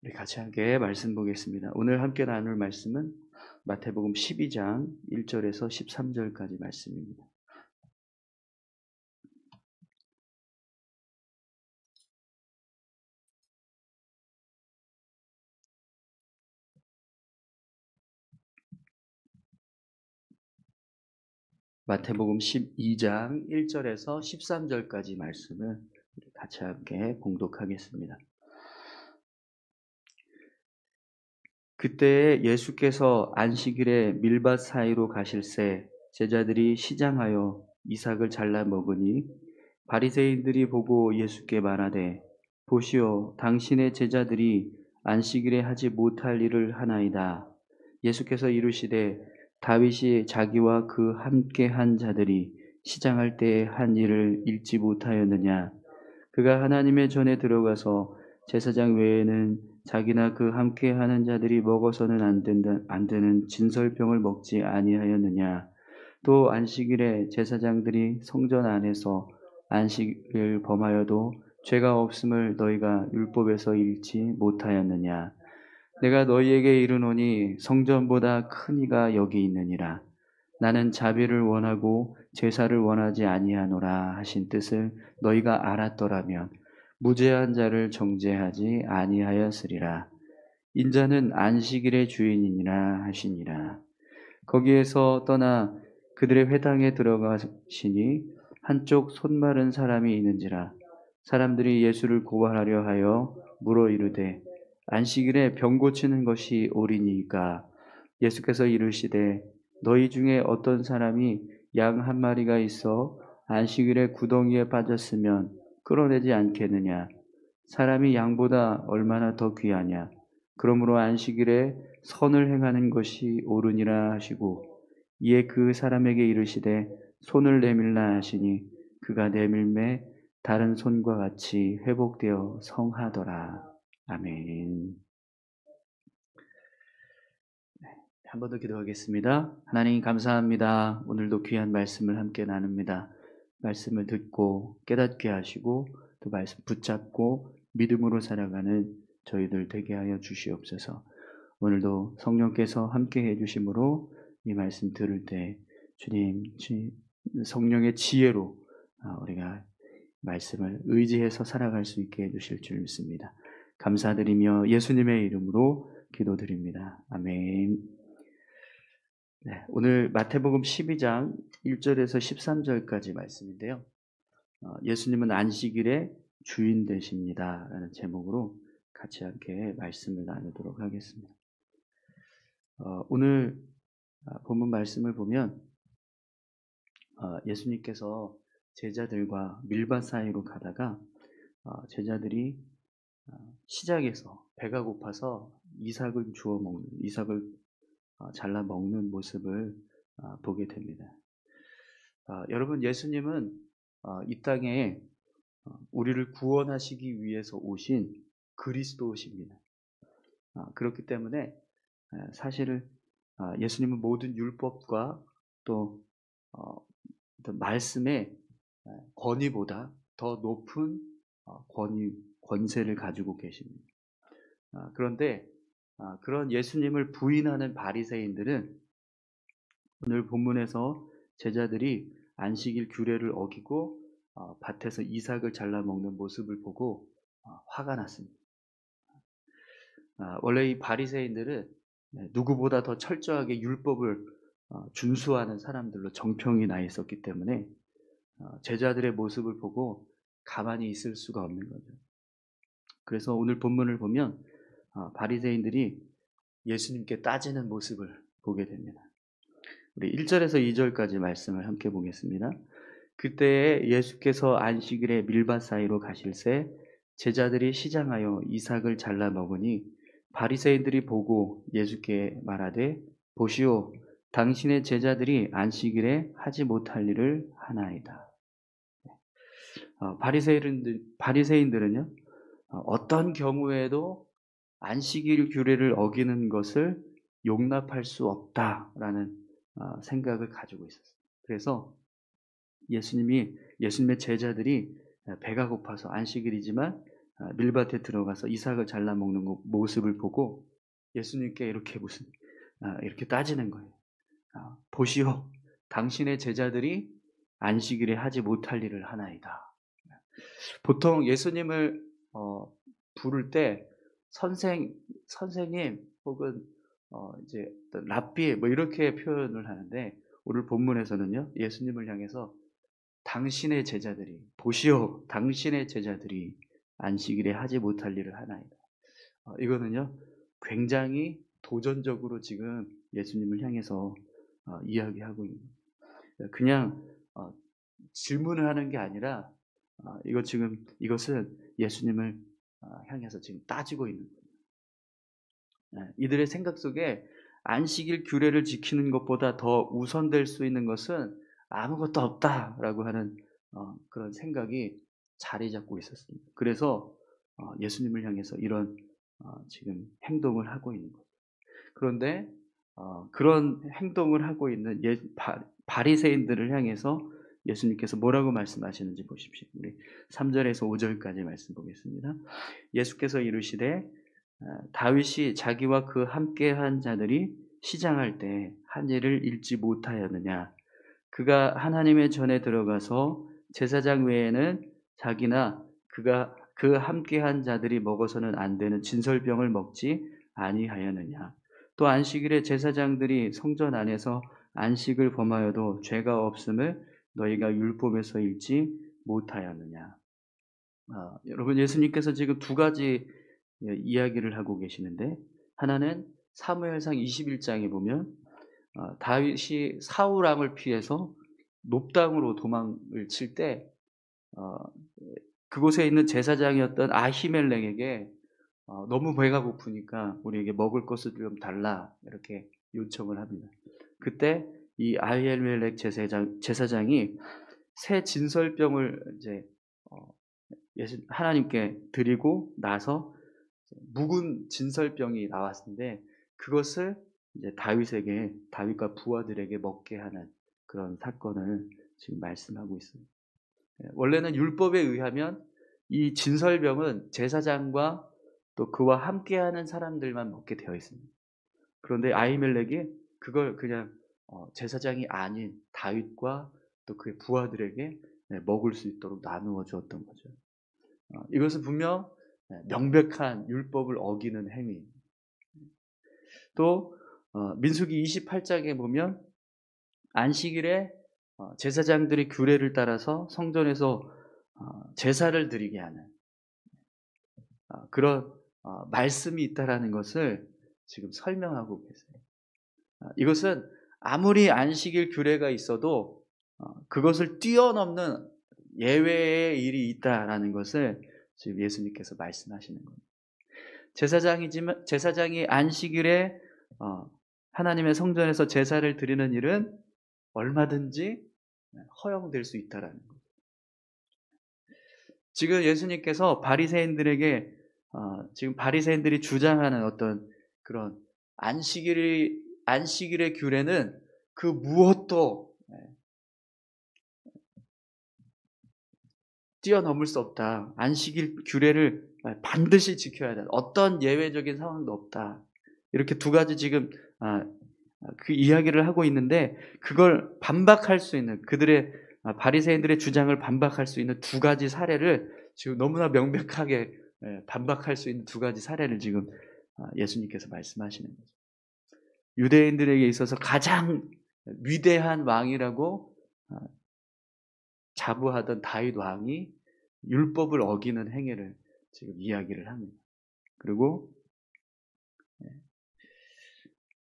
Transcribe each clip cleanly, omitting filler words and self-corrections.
우리 같이 함께 말씀 보겠습니다. 오늘 함께 나눌 말씀은 마태복음 12장 1절에서 13절까지 말씀입니다. 마태복음 12장 1절에서 13절까지 말씀을 같이 함께 봉독하겠습니다. 그때 예수께서 안식일에 밀밭 사이로 가실새 제자들이 시장하여 이삭을 잘라 먹으니 바리새인들이 보고 예수께 말하되 보시오 당신의 제자들이 안식일에 하지 못할 일을 하나이다. 예수께서 이르시되 다윗이 자기와 그 함께 한 자들이 시장할 때에 한 일을 읽지 못하였느냐. 그가 하나님의 전에 들어가서 제사장 외에는 자기나 그 함께하는 자들이 먹어서는 안 되는 진설병을 먹지 아니하였느냐. 또 안식일에 제사장들이 성전 안에서 안식을 범하여도 죄가 없음을 너희가 율법에서 읽지 못하였느냐. 내가 너희에게 이르노니 성전보다 큰 이가 여기 있느니라. 나는 자비를 원하고 제사를 원하지 아니하노라 하신 뜻을 너희가 알았더라면 무죄한 자를 정죄하지 아니하였으리라. 인자는 안식일의 주인이니라 하시니라. 거기에서 떠나 그들의 회당에 들어가시니 한쪽 손 마른 사람이 있는지라. 사람들이 예수를 고발하려 하여 물어 이르되 안식일에 병 고치는 것이 옳으니까. 예수께서 이르시되 너희 중에 어떤 사람이 양 한 마리가 있어 안식일에 구덩이에 빠졌으면 끌어내지 않겠느냐. 사람이 양보다 얼마나 더 귀하냐. 그러므로 안식일에 선을 행하는 것이 옳으니라 하시고 이에 그 사람에게 이르시되 손을 내밀라 하시니 그가 내밀매 다른 손과 같이 회복되어 성하더라. 아멘. 한 번 더 기도하겠습니다. 하나님 감사합니다. 오늘도 귀한 말씀을 함께 나눕니다. 말씀을 듣고 깨닫게 하시고 또 말씀 붙잡고 믿음으로 살아가는 저희들 되게 하여 주시옵소서. 오늘도 성령께서 함께 해주심으로 이 말씀 들을 때 주님 성령의 지혜로 우리가 말씀을 의지해서 살아갈 수 있게 해주실 줄 믿습니다. 감사드리며 예수님의 이름으로 기도드립니다. 아멘. 네, 오늘 마태복음 12장 1절에서 13절까지 말씀인데요. 예수님은 안식일의 주인 되십니다. 라는 제목으로 같이 함께 말씀을 나누도록 하겠습니다. 오늘 본문 말씀을 보면 예수님께서 제자들과 밀밭 사이로 가다가 제자들이 시장에서 배가 고파서 이삭을 잘라 먹는 모습을 보게 됩니다. 여러분, 예수님은 이 땅에 우리를 구원하시기 위해서 오신 그리스도십니다. 그렇기 때문에 사실은 예수님은 모든 율법과 또 말씀의 권위보다 더 높은 권세를 가지고 계십니다. 그런데 그런 예수님을 부인하는 바리새인들은 오늘 본문에서 제자들이 안식일 규례를 어기고 밭에서 이삭을 잘라 먹는 모습을 보고 화가 났습니다. 원래 이 바리새인들은 누구보다 더 철저하게 율법을 준수하는 사람들로 정평이 나 있었기 때문에 제자들의 모습을 보고 가만히 있을 수가 없는 거죠. 그래서 오늘 본문을 보면 바리새인들이 예수님께 따지는 모습을 보게 됩니다. 우리 1절에서 2절까지 말씀을 함께 보겠습니다. 그때 예수께서 안식일에 밀밭 사이로 가실새 제자들이 시장하여 이삭을 잘라 먹으니 바리새인들이 보고 예수께 말하되 보시오 당신의 제자들이 안식일에 하지 못할 일을 하나이다. 바리새인들은요 어떤 경우에도 안식일 규례를 어기는 것을 용납할 수 없다라는 생각을 가지고 있었어요. 그래서 예수님의 제자들이 배가 고파서 안식일이지만 밀밭에 들어가서 이삭을 잘라 먹는 모습을 보고 예수님께 이렇게 이렇게 따지는 거예요. 보시오, 당신의 제자들이 안식일에 하지 못할 일을 하나이다. 보통 예수님을 부를 때 선생님 혹은 이제 랍비 뭐 이렇게 표현을 하는데, 오늘 본문에서는요, 예수님을 향해서 당신의 제자들이, 보시오, 당신의 제자들이 안식일에 하지 못할 일을 하나이다. 이거는요, 굉장히 도전적으로 지금 예수님을 향해서 이야기하고 있는 거예요. 그냥 질문을 하는 게 아니라 이것은 예수님을 향해서 지금 따지고 있는 거예요. 이들의 생각 속에 안식일 규례를 지키는 것보다 더 우선될 수 있는 것은 아무것도 없다라고 하는 그런 생각이 자리 잡고 있었습니다. 그래서 예수님을 향해서 이런 지금 행동을 하고 있는 거예요. 그런데 그런 행동을 하고 있는 바리새인들을 향해서 예수님께서 뭐라고 말씀하시는지 보십시오. 우리 3절에서 5절까지 말씀 보겠습니다. 예수께서 이르시되 다윗이 자기와 그 함께한 자들이 시장할 때 한 일을 잃지 못하였느냐. 그가 하나님의 전에 들어가서 제사장 외에는 자기나 그가 그 함께한 자들이 먹어서는 안 되는 진설병을 먹지 아니하였느냐. 또 안식일에 제사장들이 성전 안에서 안식을 범하여도 죄가 없음을 너희가 율법에서 읽지 못하였느냐. 여러분, 예수님께서 지금 두 가지 이야기를 하고 계시는데, 하나는 사무엘상 21장에 보면 다윗이 사울 왕을 피해서 높당으로 도망을 칠 때 그곳에 있는 제사장이었던 아히멜렉에게 너무 배가 고프니까 우리에게 먹을 것을 좀 달라 이렇게 요청을 합니다. 그때 이 아히멜렉 제사장이 새 진설병을 이제 하나님께 드리고 나서 묵은 진설병이 나왔는데, 그것을 이제 다윗과 부하들에게 먹게 하는 그런 사건을 지금 말씀하고 있습니다. 원래는 율법에 의하면 이 진설병은 제사장과 또 그와 함께하는 사람들만 먹게 되어 있습니다. 그런데 아히멜렉이 그걸 그냥 제사장이 아닌 다윗과 또 그의 부하들에게 먹을 수 있도록 나누어 주었던 거죠. 이것은 분명 명백한 율법을 어기는 행위입니다. 또 민수기 28장에 보면 안식일에 제사장들이 규례를 따라서 성전에서 제사를 드리게 하는 그런 말씀이 있다라는 것을 지금 설명하고 계세요. 이것은 아무리 안식일 규례가 있어도 그것을 뛰어넘는 예외의 일이 있다라는 것을 지금 예수님께서 말씀하시는 겁니다. 제사장이 안식일에 하나님의 성전에서 제사를 드리는 일은 얼마든지 허용될 수 있다라는 거예요. 지금 예수님께서 바리새인들에게 지금 바리새인들이 주장하는 어떤 그런 안식일의 규례는 그 무엇도 뛰어넘을 수 없다. 안식일 규례를 반드시 지켜야 한다. 어떤 예외적인 상황도 없다. 이렇게 두 가지 지금 그 이야기를 하고 있는데, 그걸 반박할 수 있는 그들의 바리새인들의 주장을 반박할 수 있는 두 가지 사례를 지금 너무나 명백하게 반박할 수 있는 두 가지 사례를 지금 예수님께서 말씀하시는 거죠. 유대인들에게 있어서 가장 위대한 왕이라고 자부하던 다윗 왕이 율법을 어기는 행위를 지금 이야기를 합니다. 그리고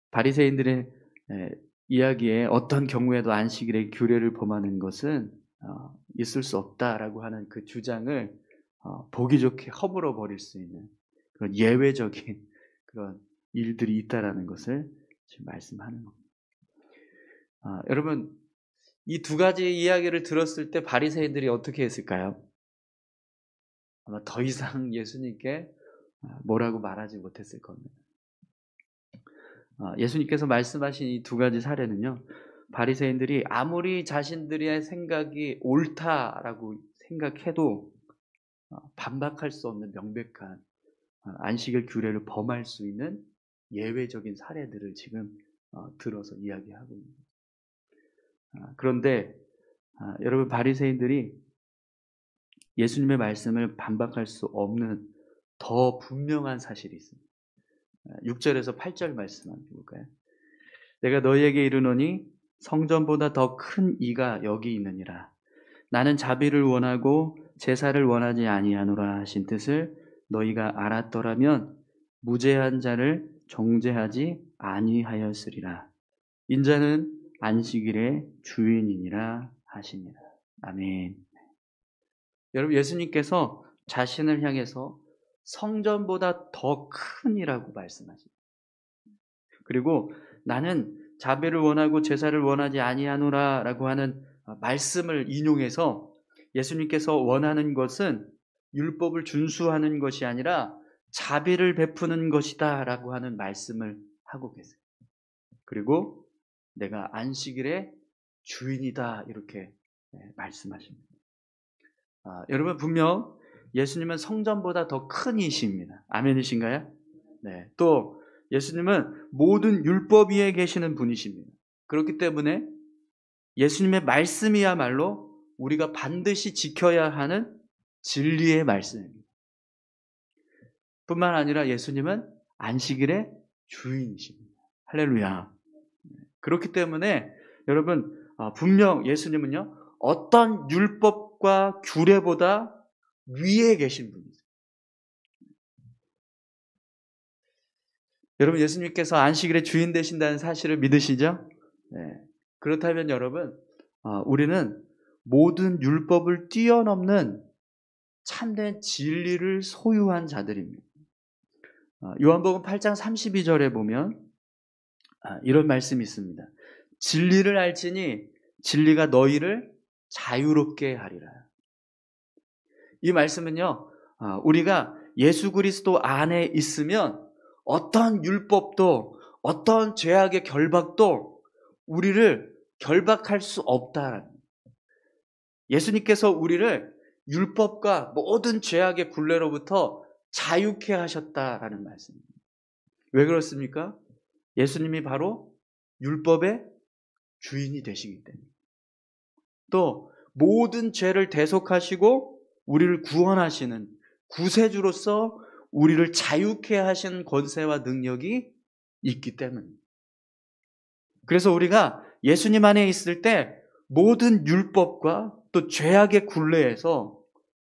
바리새인들의 이야기에 어떤 경우에도 안식일의 규례를 범하는 것은 있을 수 없다라고 하는 그 주장을 보기 좋게 허물어 버릴 수 있는 그런 예외적인 그런 일들이 있다라는 것을 지금 말씀하는 겁니다. 여러분, 이 두 가지 이야기를 들었을 때 바리새인들이 어떻게 했을까요? 아마 더 이상 예수님께 뭐라고 말하지 못했을 겁니다. 예수님께서 말씀하신 이 두 가지 사례는요, 바리새인들이 아무리 자신들의 생각이 옳다라고 생각해도 반박할 수 없는 명백한 안식일 규례를 범할 수 있는 예외적인 사례들을 지금 들어서 이야기하고 있습니다. 그런데 여러분, 바리새인들이 예수님의 말씀을 반박할 수 없는 더 분명한 사실이 있습니다. 6절에서 8절 말씀 한번 볼까요? 내가 너희에게 이르노니 성전보다 더 큰 이가 여기 있느니라. 나는 자비를 원하고 제사를 원하지 아니하노라 하신 뜻을 너희가 알았더라면 무죄한 자를 정죄하지 아니하였으리라. 인자는 안식일의 주인이니라 하시니라. 아멘. 여러분, 예수님께서 자신을 향해서 성전보다 더 큰이라고 말씀하십니다. 그리고 나는 자비를 원하고 제사를 원하지 아니하노라 라고 하는 말씀을 인용해서 예수님께서 원하는 것은 율법을 준수하는 것이 아니라 자비를 베푸는 것이다 라고 하는 말씀을 하고 계세요. 그리고 내가 안식일의 주인이다 이렇게 말씀하십니다. 여러분, 분명 예수님은 성전보다 더 큰 이십니다. 아멘이신가요? 네. 또 예수님은 모든 율법 위에 계시는 분이십니다. 그렇기 때문에 예수님의 말씀이야말로 우리가 반드시 지켜야 하는 진리의 말씀입니다. 뿐만 아니라 예수님은 안식일의 주인이십니다. 할렐루야. 그렇기 때문에 여러분, 분명 예수님은요, 어떤 율법과 규례보다 위에 계신 분이세요. 여러분, 예수님께서 안식일의 주인 되신다는 사실을 믿으시죠? 네. 그렇다면 여러분, 우리는 모든 율법을 뛰어넘는 참된 진리를 소유한 자들입니다. 요한복음 8장 32절에 보면 이런 말씀이 있습니다. 진리를 알지니 진리가 너희를 자유롭게 하리라. 이 말씀은요, 우리가 예수 그리스도 안에 있으면 어떤 율법도 어떤 죄악의 결박도 우리를 결박할 수 없다라는, 예수님께서 우리를 율법과 모든 죄악의 굴레로부터 자유케 하셨다라는 말씀입니다. 왜 그렇습니까? 예수님이 바로 율법의 주인이 되시기 때문에, 또 모든 죄를 대속하시고 우리를 구원하시는 구세주로서 우리를 자유케 하신 권세와 능력이 있기 때문입니다. 그래서 우리가 예수님 안에 있을 때 모든 율법과 또 죄악의 굴레에서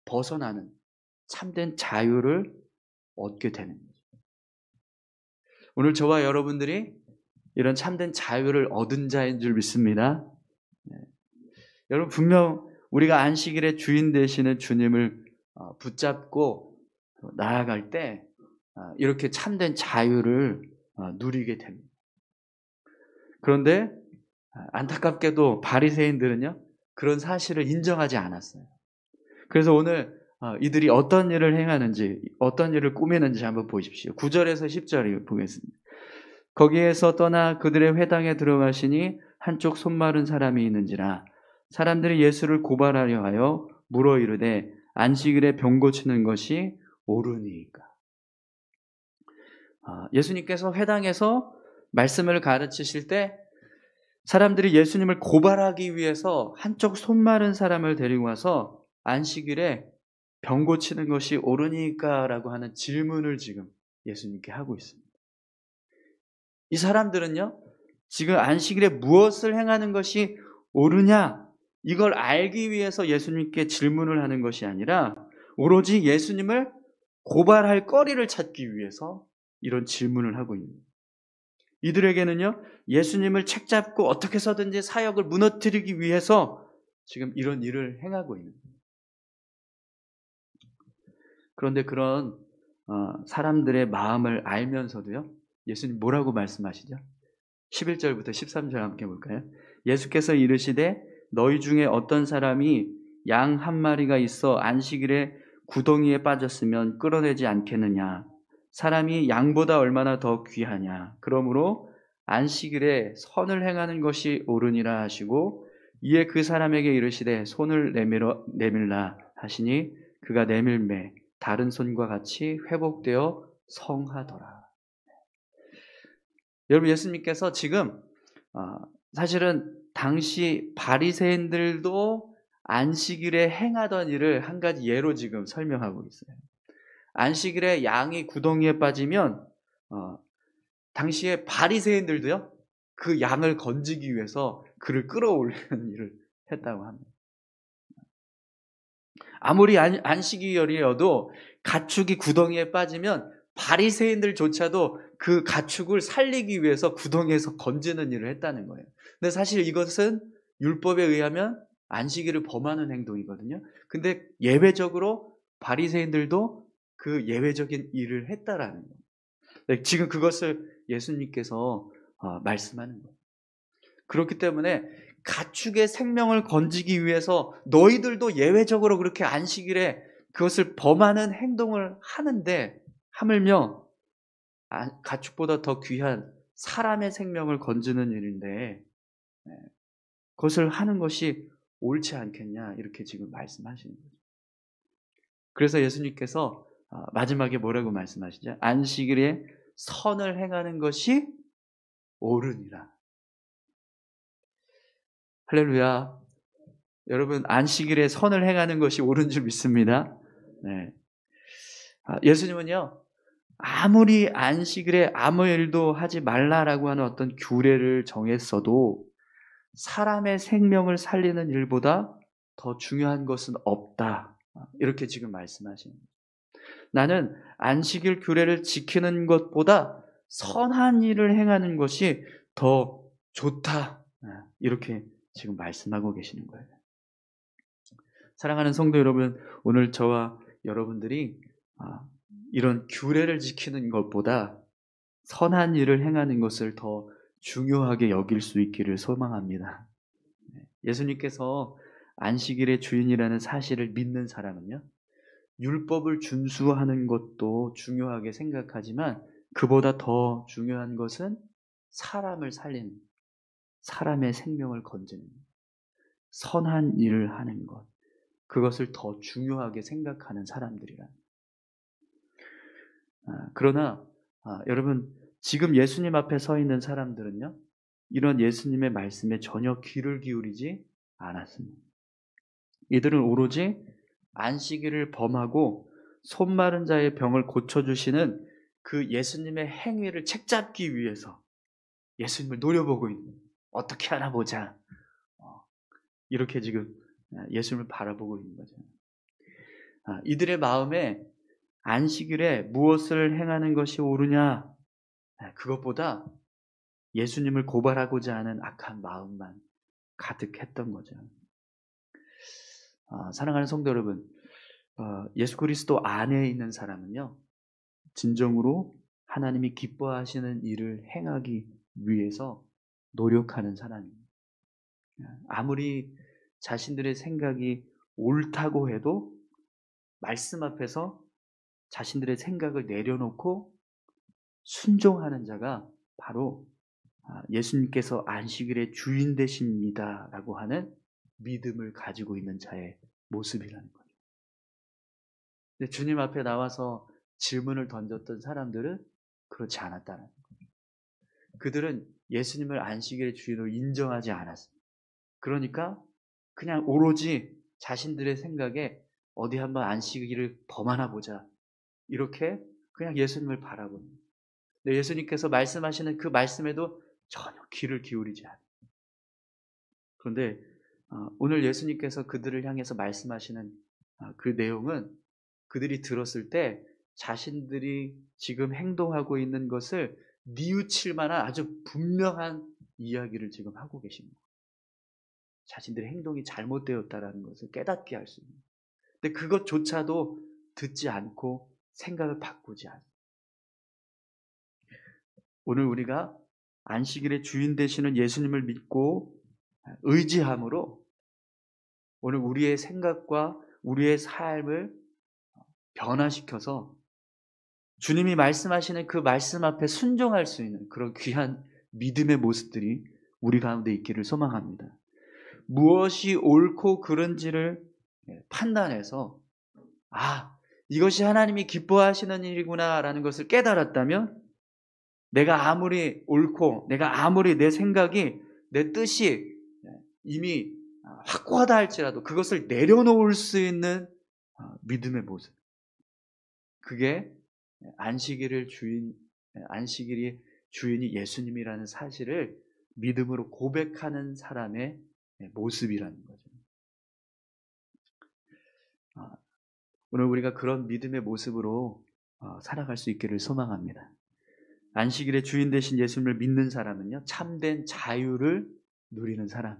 벗어나는 참된 자유를 얻게 되는 거죠. 오늘 저와 여러분들이 이런 참된 자유를 얻은 자인 줄 믿습니다. 여러분, 분명 우리가 안식일의 주인 되시는 주님을 붙잡고 나아갈 때 이렇게 참된 자유를 누리게 됩니다. 그런데 안타깝게도 바리새인들은요, 그런 사실을 인정하지 않았어요. 그래서 오늘 이들이 어떤 일을 행하는지, 어떤 일을 꾸미는지 한번 보십시오. 9절에서 10절 보겠습니다. 거기에서 떠나 그들의 회당에 들어가시니 한쪽 손 마른 사람이 있는지라. 사람들이 예수를 고발하려 하여 물어 이르되 안식일에 병 고치는 것이 옳으니까. 예수님께서 회당에서 말씀을 가르치실 때 사람들이 예수님을 고발하기 위해서 한쪽 손 마른 사람을 데리고 와서 안식일에 병 고치는 것이 옳으니까 라고 하는 질문을 지금 예수님께 하고 있습니다. 이 사람들은요, 지금 안식일에 무엇을 행하는 것이 옳으냐, 이걸 알기 위해서 예수님께 질문을 하는 것이 아니라 오로지 예수님을 고발할 거리를 찾기 위해서 이런 질문을 하고 있는 거예요. 이들에게는요, 예수님을 책잡고 어떻게 해서든지 사역을 무너뜨리기 위해서 지금 이런 일을 행하고 있는 거예요. 그런데 그런 사람들의 마음을 알면서도요, 예수님 뭐라고 말씀하시죠? 11절부터 13절 함께 볼까요? 예수께서 이르시되 너희 중에 어떤 사람이 양 한 마리가 있어 안식일에 구덩이에 빠졌으면 끌어내지 않겠느냐? 사람이 양보다 얼마나 더 귀하냐? 그러므로 안식일에 선을 행하는 것이 옳으니라 하시고 이에 그 사람에게 이르시되 손을 내밀라 하시니 그가 내밀매 다른 손과 같이 회복되어 성하더라. 여러분, 예수님께서 지금 사실은 당시 바리새인들도 안식일에 행하던 일을 한 가지 예로 지금 설명하고 있어요. 안식일에 양이 구덩이에 빠지면 당시에 바리새인들도요, 그 양을 건지기 위해서 그를 끌어올리는 일을 했다고 합니다. 아무리 안식일이어도 가축이 구덩이에 빠지면 바리새인들조차도 그 가축을 살리기 위해서 구덩이에서 건지는 일을 했다는 거예요. 근데 사실 이것은 율법에 의하면 안식일을 범하는 행동이거든요. 근데 예외적으로 바리새인들도 그 예외적인 일을 했다라는 거예요. 지금 그것을 예수님께서 말씀하는 거예요. 그렇기 때문에 가축의 생명을 건지기 위해서 너희들도 예외적으로 그렇게 안식일에 그것을 범하는 행동을 하는데, 하물며 가축보다 더 귀한 사람의 생명을 건지는 일인데 그것을 하는 것이 옳지 않겠냐, 이렇게 지금 말씀하시는 거죠. 그래서 예수님께서 마지막에 뭐라고 말씀하시죠? 안식일에 선을 행하는 것이 옳으니라. 할렐루야. 여러분, 안식일에 선을 행하는 것이 옳은 줄 믿습니다. 네. 예수님은요, 아무리 안식일에 아무 일도 하지 말라라고 하는 어떤 규례를 정했어도 사람의 생명을 살리는 일보다 더 중요한 것은 없다, 이렇게 지금 말씀하시는 거예요. 나는 안식일 규례를 지키는 것보다 선한 일을 행하는 것이 더 좋다, 이렇게 지금 말씀하고 계시는 거예요. 사랑하는 성도 여러분, 오늘 저와 여러분들이 이런 규례를 지키는 것보다 선한 일을 행하는 것을 더 중요하게 여길 수 있기를 소망합니다. 예수님께서 안식일의 주인이라는 사실을 믿는 사람은요, 율법을 준수하는 것도 중요하게 생각하지만 그보다 더 중요한 것은 사람을 살리는, 사람의 생명을 건지는 선한 일을 하는 것, 그것을 더 중요하게 생각하는 사람들이라. 그러나 여러분, 지금 예수님 앞에 서 있는 사람들은요, 이런 예수님의 말씀에 전혀 귀를 기울이지 않았습니다. 이들은 오로지 안식일을 범하고 손 마른 자의 병을 고쳐주시는 그 예수님의 행위를 책잡기 위해서 예수님을 노려보고 있는, 어떻게 하나 보자, 이렇게 지금 예수님을 바라보고 있는 거죠. 이들의 마음에 안식일에 무엇을 행하는 것이 옳으냐, 그것보다 예수님을 고발하고자 하는 악한 마음만 가득했던 거죠. 사랑하는 성도 여러분, 예수 그리스도 안에 있는 사람은요, 진정으로 하나님이 기뻐하시는 일을 행하기 위해서 노력하는 사람입니다. 아무리 자신들의 생각이 옳다고 해도 말씀 앞에서 자신들의 생각을 내려놓고 순종하는 자가 바로 예수님께서 안식일의 주인 되십니다 라고 하는 믿음을 가지고 있는 자의 모습이라는 거죠. 근데 주님 앞에 나와서 질문을 던졌던 사람들은 그렇지 않았다는 거죠. 그들은 예수님을 안식일의 주인으로 인정하지 않았습니다. 그러니까 그냥 오로지 자신들의 생각에 어디 한번 안식일을 범하나 보자, 이렇게 그냥 예수님을 바라봅니다. 근데 예수님께서 말씀하시는 그 말씀에도 전혀 귀를 기울이지 않아요. 그런데 오늘 예수님께서 그들을 향해서 말씀하시는 그 내용은 그들이 들었을 때 자신들이 지금 행동하고 있는 것을 뉘우칠 만한 아주 분명한 이야기를 지금 하고 계십니다. 자신들의 행동이 잘못되었다는 것을 깨닫게 할 수 있는. 근데 그것조차도 듣지 않고 생각을 바꾸지 않아요. 오늘 우리가 안식일의 주인 되시는 예수님을 믿고 의지함으로 오늘 우리의 생각과 우리의 삶을 변화시켜서 주님이 말씀하시는 그 말씀 앞에 순종할 수 있는 그런 귀한 믿음의 모습들이 우리 가운데 있기를 소망합니다. 무엇이 옳고 그른지를 판단해서 이것이 하나님이 기뻐하시는 일이구나라는 것을 깨달았다면 내가 아무리 옳고 내가 아무리 내 생각이 내 뜻이 이미 확고하다 할지라도 그것을 내려놓을 수 있는 믿음의 모습. 그게 안식일이 주인이 예수님이라는 사실을 믿음으로 고백하는 사람의 모습이라는 거죠. 오늘 우리가 그런 믿음의 모습으로 살아갈 수 있기를 소망합니다. 안식일의 주인 되신 예수님을 믿는 사람은요, 참된 자유를 누리는 사람.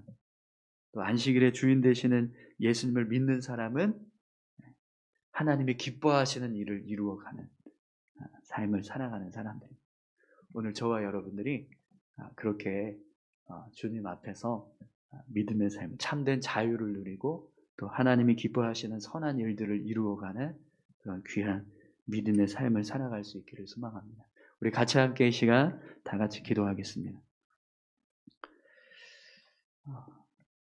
또 안식일의 주인 되시는 예수님을 믿는 사람은 하나님이 기뻐하시는 일을 이루어가는 삶을 살아가는 사람들. 오늘 저와 여러분들이 그렇게 주님 앞에서 믿음의 삶, 참된 자유를 누리고 또 하나님이 기뻐하시는 선한 일들을 이루어가는 그런 귀한 믿음의 삶을 살아갈 수 있기를 소망합니다. 우리 같이 함께 이 시간 다 같이 기도하겠습니다.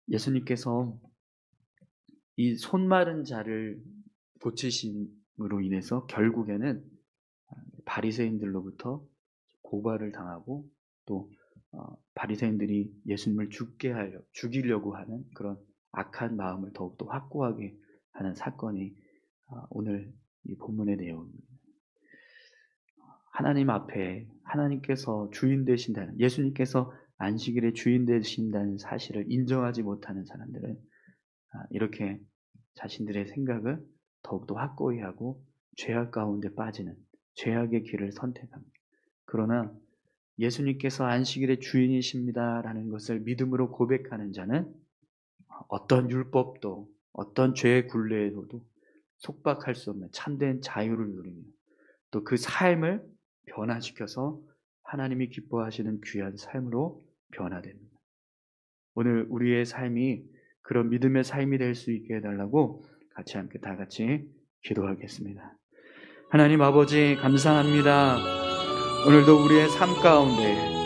예수님께서 이 손마른 자를 고치심으로 인해서 결국에는 바리새인들로부터 고발을 당하고 또 바리새인들이 예수님을 죽이려고 하는 그런 악한 마음을 더욱더 확고하게 하는 사건이 오늘 이 본문의 내용입니다. 하나님 앞에 하나님께서 주인 되신다는, 예수님께서 안식일의 주인 되신다는 사실을 인정하지 못하는 사람들은 이렇게 자신들의 생각을 더욱더 확고히 하고 죄악 가운데 빠지는 죄악의 길을 선택합니다. 그러나 예수님께서 안식일의 주인이십니다라는 것을 믿음으로 고백하는 자는 어떤 율법도 어떤 죄의 굴레에도 속박할 수 없는 참된 자유를 누리며 또 그 삶을 변화시켜서 하나님이 기뻐하시는 귀한 삶으로 변화됩니다. 오늘 우리의 삶이 그런 믿음의 삶이 될 수 있게 해달라고 같이 함께 다 같이 기도하겠습니다. 하나님 아버지 감사합니다. 오늘도 우리의 삶 가운데